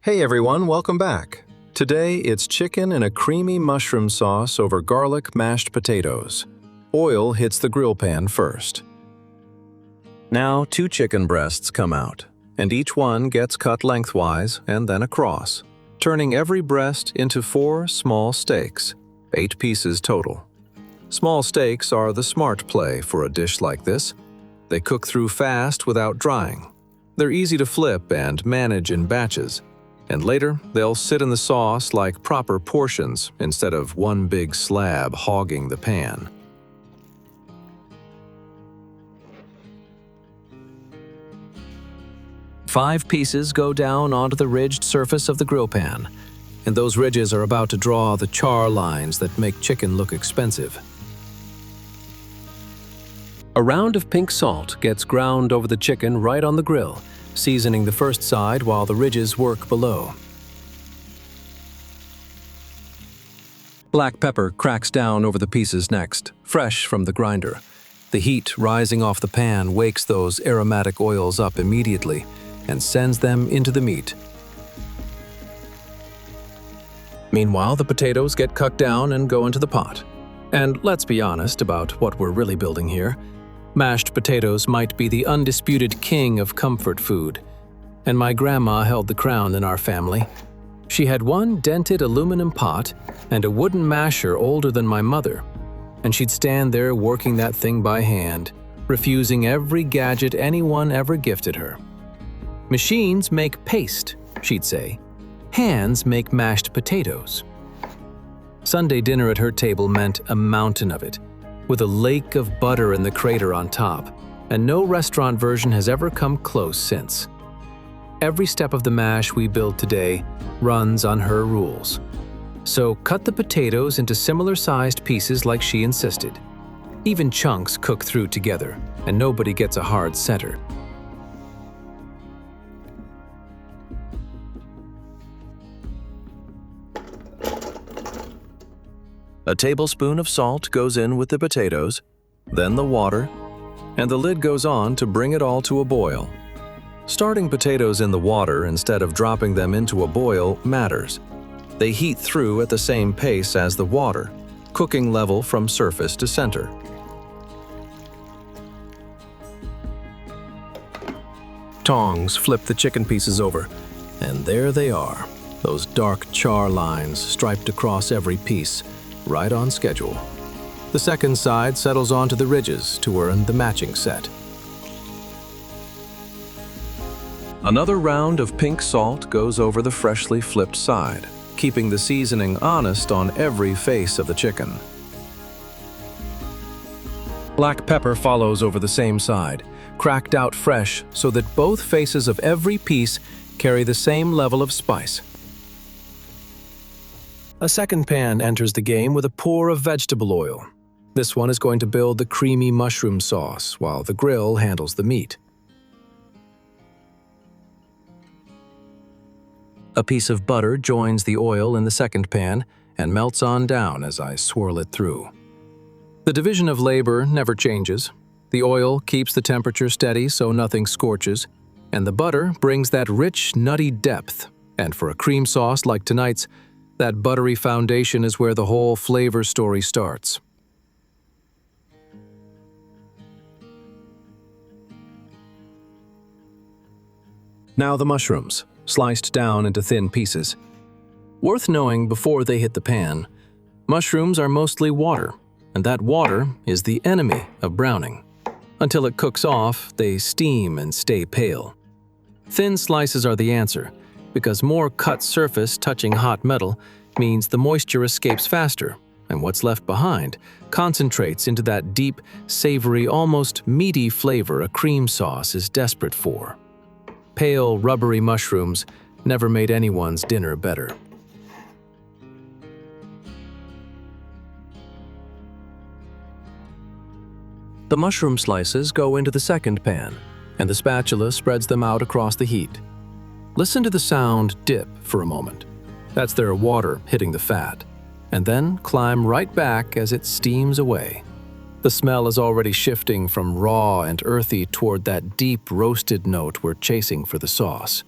Hey everyone, welcome back. Today it's chicken in a creamy mushroom sauce over garlic mashed potatoes. Oil hits the grill pan first. Now 2 chicken breasts come out, and each one gets cut lengthwise and then across, turning every breast into 4 small steaks, 8 pieces total. Small steaks are the smart play for a dish like this. They cook through fast without drying. They're easy to flip and manage in batches. And later, they'll sit in the sauce like proper portions instead of one big slab hogging the pan. Five pieces go down onto the ridged surface of the grill pan, and those ridges are about to draw the char lines that make chicken look expensive. A round of pink salt gets ground over the chicken right on the grill, seasoning the first side while the ridges work below. Black pepper cracks down over the pieces next, fresh from the grinder. The heat rising off the pan wakes those aromatic oils up immediately and sends them into the meat. Meanwhile, the potatoes get cut down and go into the pot. And let's be honest about what we're really building here. Mashed potatoes might be the undisputed king of comfort food, and my grandma held the crown in our family. She had one dented aluminum pot and a wooden masher older than my mother, and she'd stand there working that thing by hand, refusing every gadget anyone ever gifted her. "Machines make paste," she'd say. "Hands make mashed potatoes." Sunday dinner at her table meant a mountain of it, with a lake of butter in the crater on top, and no restaurant version has ever come close since. Every step of the mash we build today runs on her rules. So cut the potatoes into similar-sized pieces like she insisted. Even chunks cook through together, and nobody gets a hard center. A tablespoon of salt goes in with the potatoes, then the water, and the lid goes on to bring it all to a boil. Starting potatoes in the water instead of dropping them into a boil matters. They heat through at the same pace as the water, cooking level from surface to center. Tongs flip the chicken pieces over, and there they are, those dark char lines striped across every piece, right on schedule. The second side settles onto the ridges to earn the matching set. Another round of pink salt goes over the freshly flipped side, keeping the seasoning honest on every face of the chicken. Black pepper follows over the same side, cracked out fresh so that both faces of every piece carry the same level of spice. A second pan enters the game with a pour of vegetable oil. This one is going to build the creamy mushroom sauce, while the grill handles the meat. A piece of butter joins the oil in the second pan and melts on down as I swirl it through. The division of labor never changes. The oil keeps the temperature steady so nothing scorches, and the butter brings that rich, nutty depth. And for a cream sauce like tonight's, that buttery foundation is where the whole flavor story starts. Now the mushrooms, sliced down into thin pieces. Worth knowing before they hit the pan, mushrooms are mostly water, and that water is the enemy of browning. Until it cooks off, they steam and stay pale. Thin slices are the answer, because more cut surface touching hot metal means the moisture escapes faster, and what's left behind concentrates into that deep, savory, almost meaty flavor a cream sauce is desperate for. Pale, rubbery mushrooms never made anyone's dinner better. The mushroom slices go into the second pan, and the spatula spreads them out across the heat. Listen to the sound dip for a moment. That's their water hitting the fat, and then climb right back as it steams away. The smell is already shifting from raw and earthy toward that deep roasted note we're chasing for the sauce.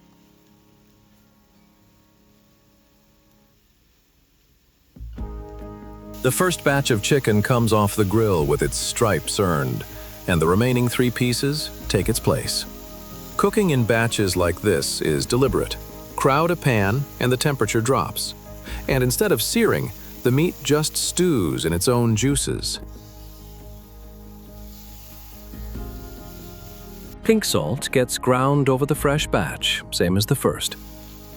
The first batch of chicken comes off the grill with its stripes earned, and the remaining 3 pieces take its place. Cooking in batches like this is deliberate. Crowd a pan and the temperature drops. And instead of searing, the meat just stews in its own juices. Pink salt gets ground over the fresh batch, same as the first.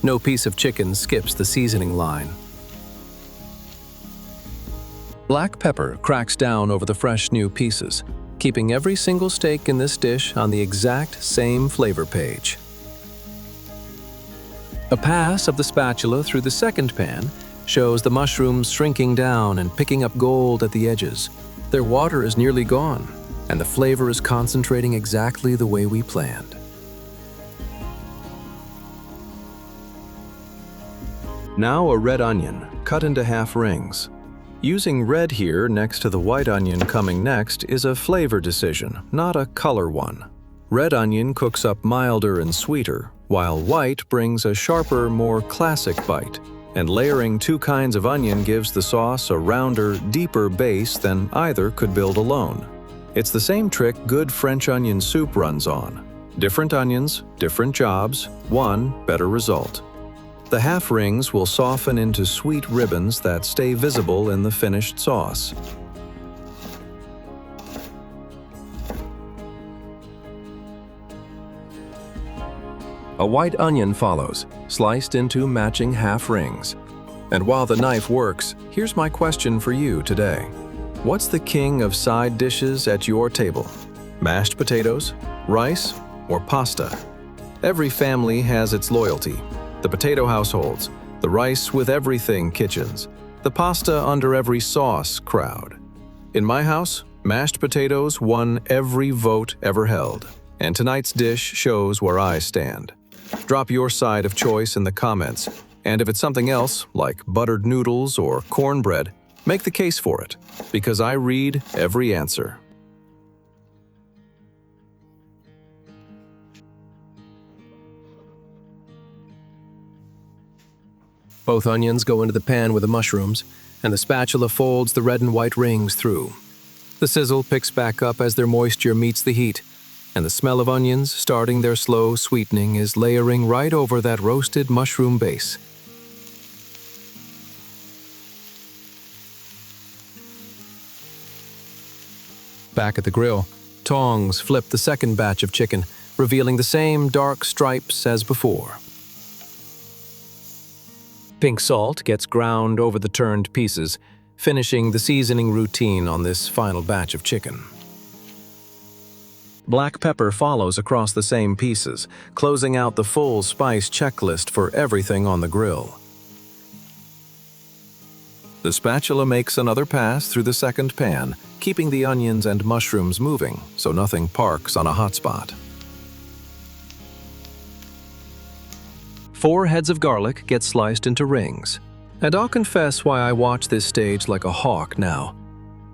No piece of chicken skips the seasoning line. Black pepper cracks down over the fresh new pieces, keeping every single steak in this dish on the exact same flavor page. A pass of the spatula through the second pan shows the mushrooms shrinking down and picking up gold at the edges. Their water is nearly gone, and the flavor is concentrating exactly the way we planned. Now a red onion, cut into half rings. Using red here next to the white onion coming next is a flavor decision, not a color one. Red onion cooks up milder and sweeter, while white brings a sharper, more classic bite. And layering 2 kinds of onion gives the sauce a rounder, deeper base than either could build alone. It's the same trick good French onion soup runs on. Different onions, different jobs, one better result. The half rings will soften into sweet ribbons that stay visible in the finished sauce. A white onion follows, sliced into matching half rings. And while the knife works, here's my question for you today. What's the king of side dishes at your table? Mashed potatoes, rice, or pasta? Every family has its loyalty. The potato households, the rice with everything kitchens, the pasta under every sauce crowd. In my house, mashed potatoes won every vote ever held, and tonight's dish shows where I stand. Drop your side of choice in the comments, and if it's something else, like buttered noodles or cornbread, make the case for it, because I read every answer. Both onions go into the pan with the mushrooms, and the spatula folds the red and white rings through. The sizzle picks back up as their moisture meets the heat, and the smell of onions starting their slow sweetening is layering right over that roasted mushroom base. Back at the grill, tongs flip the second batch of chicken, revealing the same dark stripes as before. Pink salt gets ground over the turned pieces, finishing the seasoning routine on this final batch of chicken. Black pepper follows across the same pieces, closing out the full spice checklist for everything on the grill. The spatula makes another pass through the second pan, keeping the onions and mushrooms moving so nothing parks on a hot spot. 4 heads of garlic get sliced into rings. And I'll confess why I watch this stage like a hawk now.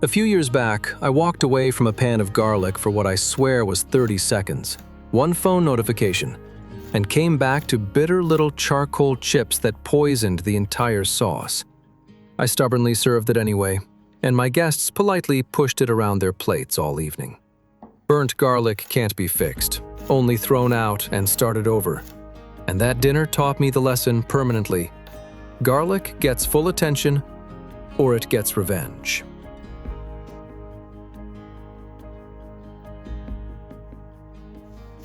A few years back, I walked away from a pan of garlic for what I swear was 30 seconds, 1 phone notification, and came back to bitter little charcoal chips that poisoned the entire sauce. I stubbornly served it anyway, and my guests politely pushed it around their plates all evening. Burnt garlic can't be fixed, only thrown out and started over. And that dinner taught me the lesson permanently. Garlic gets full attention, or it gets revenge.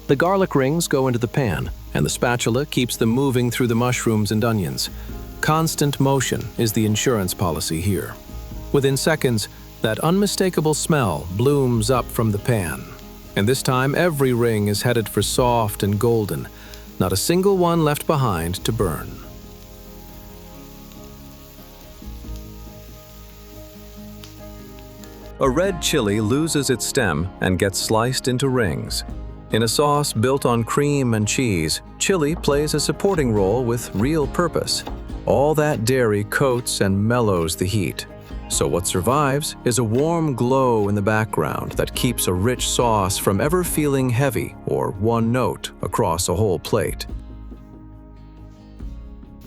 The garlic rings go into the pan, and the spatula keeps them moving through the mushrooms and onions. Constant motion is the insurance policy here. Within seconds, that unmistakable smell blooms up from the pan. And this time, every ring is headed for soft and golden, not a single one left behind to burn. A red chili loses its stem and gets sliced into rings. In a sauce built on cream and cheese, chili plays a supporting role with real purpose. All that dairy coats and mellows the heat. So what survives is a warm glow in the background that keeps a rich sauce from ever feeling heavy or one note across a whole plate.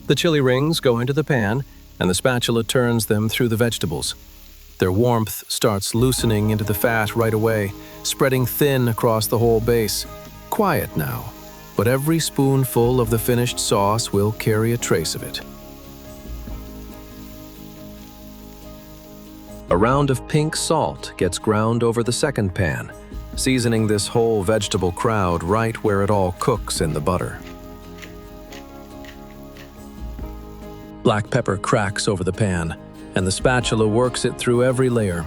The chili rings go into the pan, and the spatula turns them through the vegetables. Their warmth starts loosening into the fat right away, spreading thin across the whole base. Quiet now, but every spoonful of the finished sauce will carry a trace of it. A round of pink salt gets ground over the second pan, seasoning this whole vegetable crowd right where it all cooks in the butter. Black pepper cracks over the pan, and the spatula works it through every layer.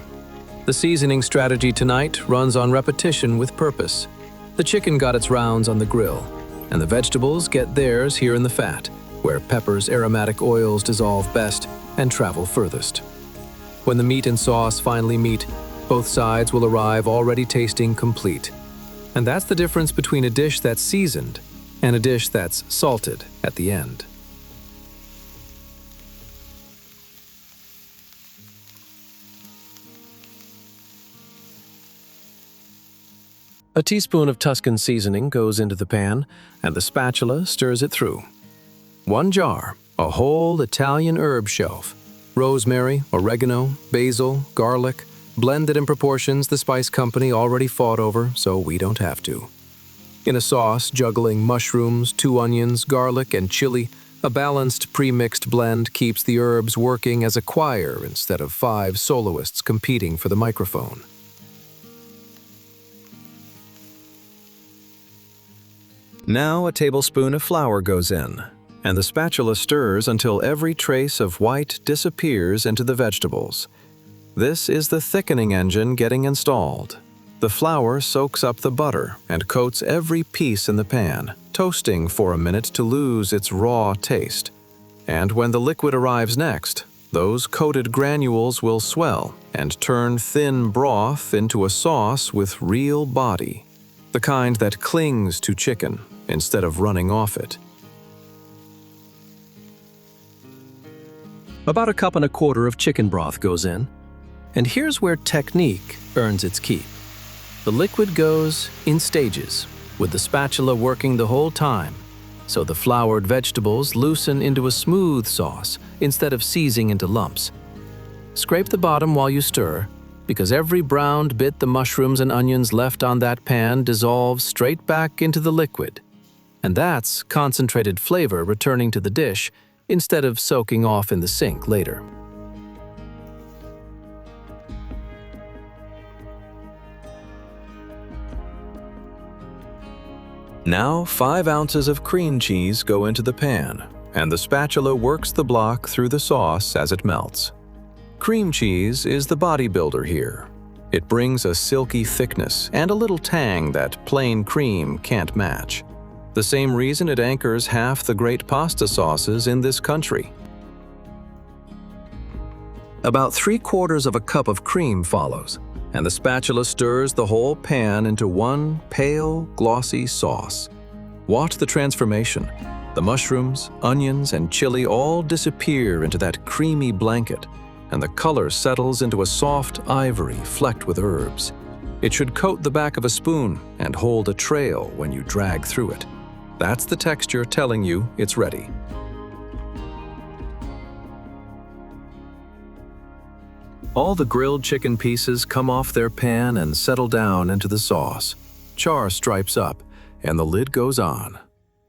The seasoning strategy tonight runs on repetition with purpose. The chicken got its rounds on the grill, and the vegetables get theirs here in the fat, where pepper's aromatic oils dissolve best and travel furthest. When the meat and sauce finally meet, both sides will arrive already tasting complete. And that's the difference between a dish that's seasoned and a dish that's salted at the end. A teaspoon of Tuscan seasoning goes into the pan, and the spatula stirs it through. 1 jar, a whole Italian herb shelf. Rosemary, oregano, basil, garlic, blended in proportions the spice company already fought over, so we don't have to. In a sauce, juggling mushrooms, 2 onions, garlic, and chili, a balanced pre-mixed blend keeps the herbs working as a choir instead of 5 soloists competing for the microphone. Now a tablespoon of flour goes in, and the spatula stirs until every trace of white disappears into the vegetables. This is the thickening engine getting installed. The flour soaks up the butter and coats every piece in the pan, toasting for a minute to lose its raw taste. And when the liquid arrives next, those coated granules will swell and turn thin broth into a sauce with real body, the kind that clings to chicken instead of running off it. About 1.25 cups of chicken broth goes in, and here's where technique earns its keep. The liquid goes in stages, with the spatula working the whole time, so the floured vegetables loosen into a smooth sauce instead of seizing into lumps. Scrape the bottom while you stir, because every browned bit the mushrooms and onions left on that pan dissolves straight back into the liquid. And that's concentrated flavor returning to the dish instead of soaking off in the sink later. Now 5 ounces of cream cheese go into the pan, and the spatula works the block through the sauce as it melts. Cream cheese is the bodybuilder here. It brings a silky thickness and a little tang that plain cream can't match. The same reason it anchors half the great pasta sauces in this country. About 3/4 cup of cream follows, and the spatula stirs the whole pan into one pale, glossy sauce. Watch the transformation. The mushrooms, onions, and chili all disappear into that creamy blanket, and the color settles into a soft ivory flecked with herbs. It should coat the back of a spoon and hold a trail when you drag through it. That's the texture telling you it's ready. All the grilled chicken pieces come off their pan and settle down into the sauce. Char stripes up, and the lid goes on.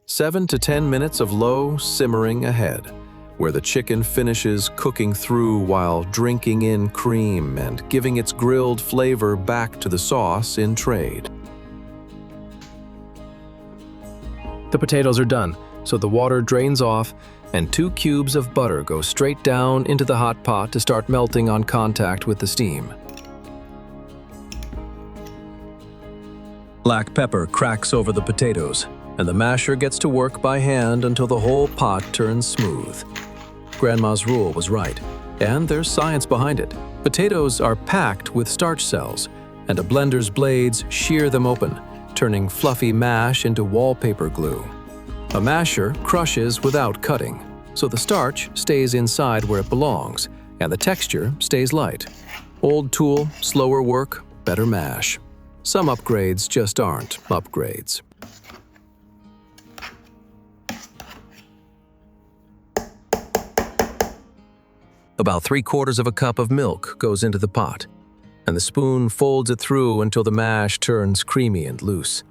7 to 10 minutes of low simmering ahead, where the chicken finishes cooking through while drinking in cream and giving its grilled flavor back to the sauce in trade. The potatoes are done, so the water drains off, and 2 cubes of butter go straight down into the hot pot to start melting on contact with the steam. Black pepper cracks over the potatoes, and the masher gets to work by hand until the whole pot turns smooth. Grandma's rule was right, and there's science behind it. Potatoes are packed with starch cells, and a blender's blades shear them open, turning fluffy mash into wallpaper glue. A masher crushes without cutting, so the starch stays inside where it belongs, and the texture stays light. Old tool, slower work, better mash. Some upgrades just aren't upgrades. About 3/4 of a cup of milk goes into the pot, and the spoon folds it through until the mash turns creamy and loose.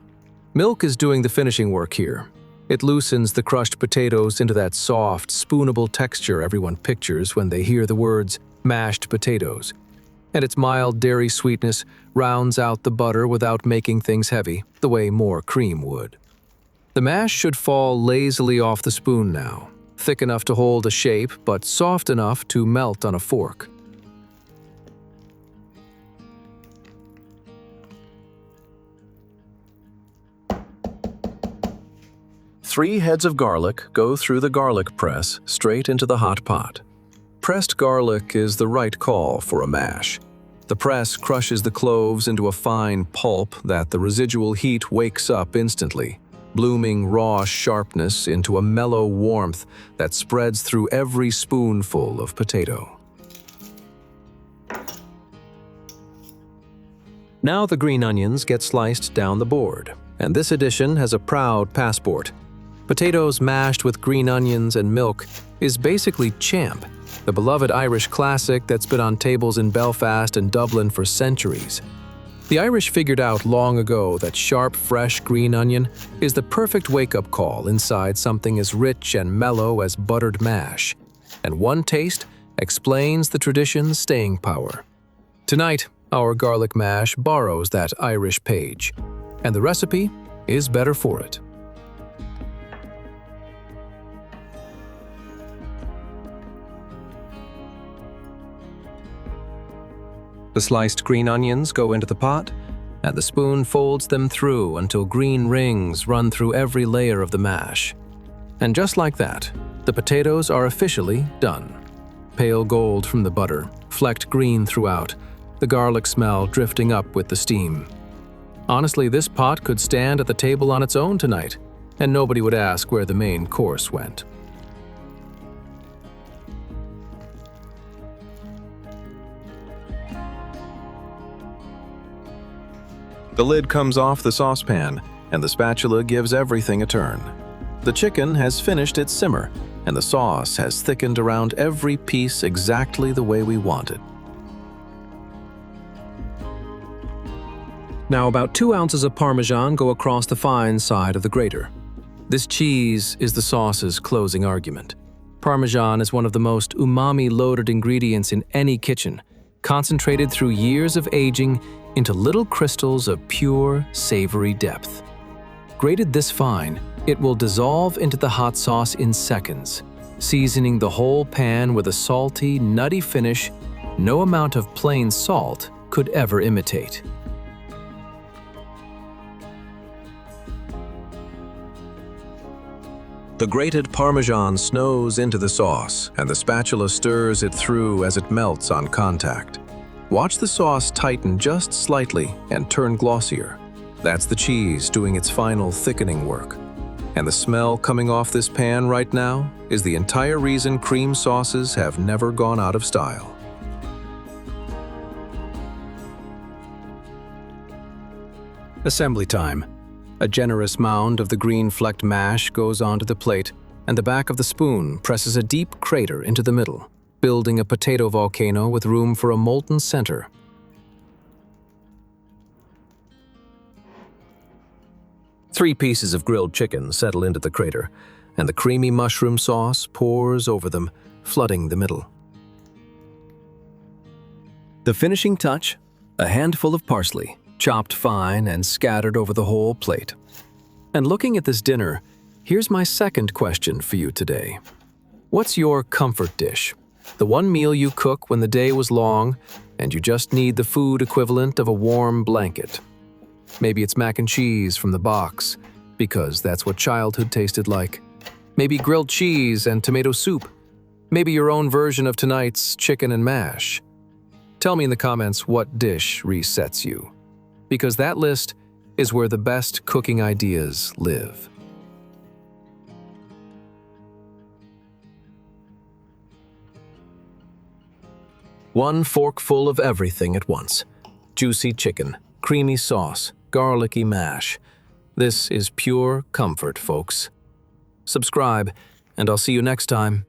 Milk is doing the finishing work here. It loosens the crushed potatoes into that soft, spoonable texture everyone pictures when they hear the words mashed potatoes. And its mild dairy sweetness rounds out the butter without making things heavy, the way more cream would. The mash should fall lazily off the spoon now, thick enough to hold a shape but soft enough to melt on a fork. Three heads of garlic go through the garlic press straight into the hot pot. Pressed garlic is the right call for a mash. The press crushes the cloves into a fine pulp that the residual heat wakes up instantly, blooming raw sharpness into a mellow warmth that spreads through every spoonful of potato. Now the green onions get sliced down the board, and this addition has a proud passport. Potatoes mashed with green onions and milk is basically champ, the beloved Irish classic that's been on tables in Belfast and Dublin for centuries. The Irish figured out long ago that sharp, fresh green onion is the perfect wake-up call inside something as rich and mellow as buttered mash, and one taste explains the tradition's staying power. Tonight, our garlic mash borrows that Irish page, and the recipe is better for it. The sliced green onions go into the pot, and the spoon folds them through until green rings run through every layer of the mash. And just like that, the potatoes are officially done. Pale gold from the butter, flecked green throughout, the garlic smell drifting up with the steam. Honestly, this pot could stand at the table on its own tonight, and nobody would ask where the main course went. The lid comes off the saucepan, and the spatula gives everything a turn. The chicken has finished its simmer, and the sauce has thickened around every piece exactly the way we want it. Now about 2 ounces of Parmesan go across the fine side of the grater. This cheese is the sauce's closing argument. Parmesan is one of the most umami-loaded ingredients in any kitchen, concentrated through years of aging into little crystals of pure, savory depth. Grated this fine, it will dissolve into the hot sauce in seconds, seasoning the whole pan with a salty, nutty finish no amount of plain salt could ever imitate. The grated Parmesan snows into the sauce, and the spatula stirs it through as it melts on contact. Watch the sauce tighten just slightly and turn glossier. That's the cheese doing its final thickening work. And the smell coming off this pan right now is the entire reason cream sauces have never gone out of style. Assembly time. A generous mound of the green-flecked mash goes onto the plate, and the back of the spoon presses a deep crater into the middle, building a potato volcano with room for a molten center. Three pieces of grilled chicken settle into the crater, and the creamy mushroom sauce pours over them, flooding the middle. The finishing touch, a handful of parsley, chopped fine and scattered over the whole plate. And looking at this dinner, here's my second question for you today. What's your comfort dish? The one meal you cook when the day was long and you just need the food equivalent of a warm blanket. Maybe it's mac and cheese from the box, because that's what childhood tasted like. Maybe grilled cheese and tomato soup. Maybe your own version of tonight's chicken and mash. Tell me in the comments what dish resets you, because that list is where the best cooking ideas live. One forkful of everything at once. Juicy chicken, creamy sauce, garlicky mash. This is pure comfort, folks. Subscribe, and I'll see you next time.